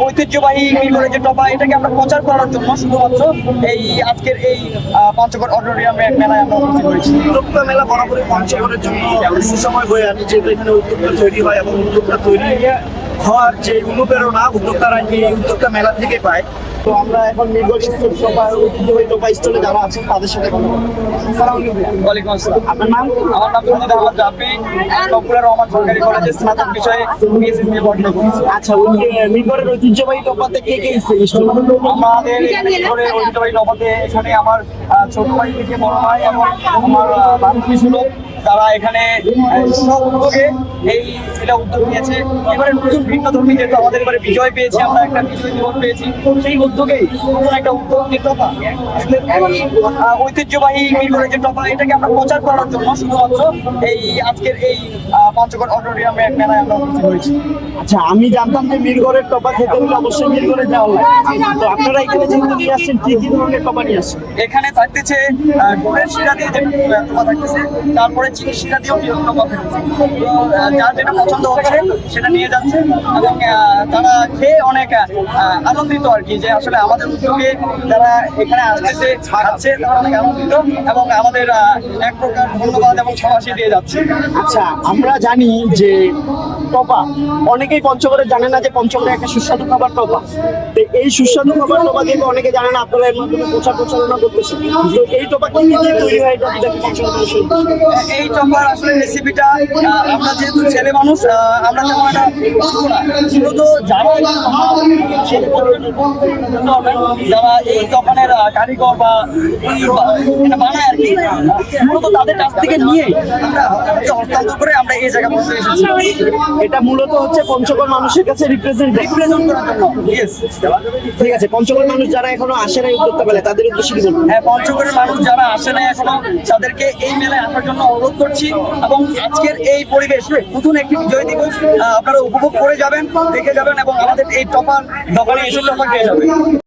ঐতিহ্যবাহী মিরগড়ের যে টপা, এটাকে আমরা প্রচার করার জন্য শুধুমাত্র এই আজকের এই পঞ্চগড় অডিটোরিয়ামে মেলায় আমরা উপস্থিত হয়েছি। উদ্যোক্তা মেলা বরাবরই পঞ্চগড়ের জন্য সুসময় হয়ে আছে, যেহেতু এখানে উদ্যোক্তা তৈরি হয় এবং উদ্যোক্তা তৈরি হওয়ার যে অনুপ্রেরণা উদ্যোক্তারা এই উদ্যোক্তা মেলা থেকে পায়। তো আমরা এখন মিরগড় ঐতিহ্যবাহী টোপা স্টলে যারা আছেন তাদের সাথে কথা বলবো। ওয়ালাইকুম আসসালাম। আপনার নাম? আমার নাম সঞ্জিদ আহমদ জাফরি, নকুলা রহমান সরকারি কলেজে স্নাতক বিষয়ে বিএসসি নিয়ে পড়াশোনা করছি। আচ্ছা, মিরগড়ের ঐতিহ্যবাহী টোপাতে কে কে স্টল? আমাদের মিরগড়ের ঐতিহ্যবাহী টপাতে এখানে আমার ছোট ভাই থেকে বড় ভাই এবং আমার বান্ধবী ছিল, তারা এখানে উদ্যোগে এটা উদ্যোগ নিয়েছে। এবারে নতুন ভিন্ন ধর্মী, যেহেতু আমাদের এবারে বিজয় পেয়েছি, আমরা একটা বিজয় দিবস পেয়েছি, সেই উদ্যোগেই নতুন একটা উদ্যোগ যে টপা, ঐতিহ্যবাহী মিরগড়ের যে টপা, এটাকে আমরা প্রচার করার জন্য শুধুমাত্র এই আজকের এই পঞ্চগড় অডিটোরিয়ামে মেলায় আমরা উপস্থিত হয়েছি। আচ্ছা, আমি জানতাম যে মিরগড়ের টপা খেতে হলে অবশ্যই মিরগড়ে যাওয়া লাগে। তো আপনারা এখানে যেহেতু নিয়ে আসছেন, কি কি ধরনের টপা নিয়ে আসছেন? এখানে থাকতেছে গুড়ের শিরা দিয়ে যে টপা থাকতেছে, তারপরে চিনির শিরা দিয়েও টপা থাকতেছে। তো যার যেটা পছন্দ হচ্ছে সেটা নিয়ে যাচ্ছে এবং তারা খেয়ে অনেক আনন্দিত আর কি, যে আসলে আমাদের উদ্যোগে যারা এখানে আসতেছে খাচ্ছে, তারা অনেক আনন্দিত এবং আমাদের এক প্রকার ধন্যবাদ এবং সাবাসী দিয়ে যাচ্ছে। আচ্ছা, আমরা জানি যে টপা, অনেকেই পঞ্চগড়ে জানে না যে পঞ্চগড়ে একটা সুস্বাদু খাবার টপা। তো এই সুস্বাদু খাবার টপা দিয়ে অনেকে জানে না, আপনারা এর মাধ্যমে প্রচারণা করতেছেন। তো এই টপা কি দিয়ে তৈরি হয়, এটা যদি পঞ্চগড়ে? এই টপার আসলে রেসিপিটা আমরা যেহেতু ছেলে মানুষ, আমরা তেমন একটা বুঝবো না। মূলত যারা এই দোকানের কারিগর বা এটা বানায় আর কি, মূলত তাদের কাছ থেকে নিয়ে আমরা হস্তান্তর করে আমরা এই জায়গা পর্যন্ত এসেছি। এটা মূলত হচ্ছে পঞ্চগড় মানুষের কাছে রিপ্রেজেন্ট করার জন্য। ঠিক আছে, পঞ্চগড় মানুষ যারা এখনো আসে নাই উদ্যোক্তা মেলায়, তাদের উদ্দেশ্যে কি বলবো? হ্যাঁ, পঞ্চগড়ের মানুষ যারা আসে না এখনো, তাদেরকে এই মেলায় আসার জন্য অনুরোধ করছি এবং আজকের এই পরিবেশ নতুন একটি বিজয় দিবস আপনারা উপভোগ করে যাবেন, দেখে যাবেন এবং আমাদের এই টপার দোকানে এসে টপা খেয়ে যাবেন।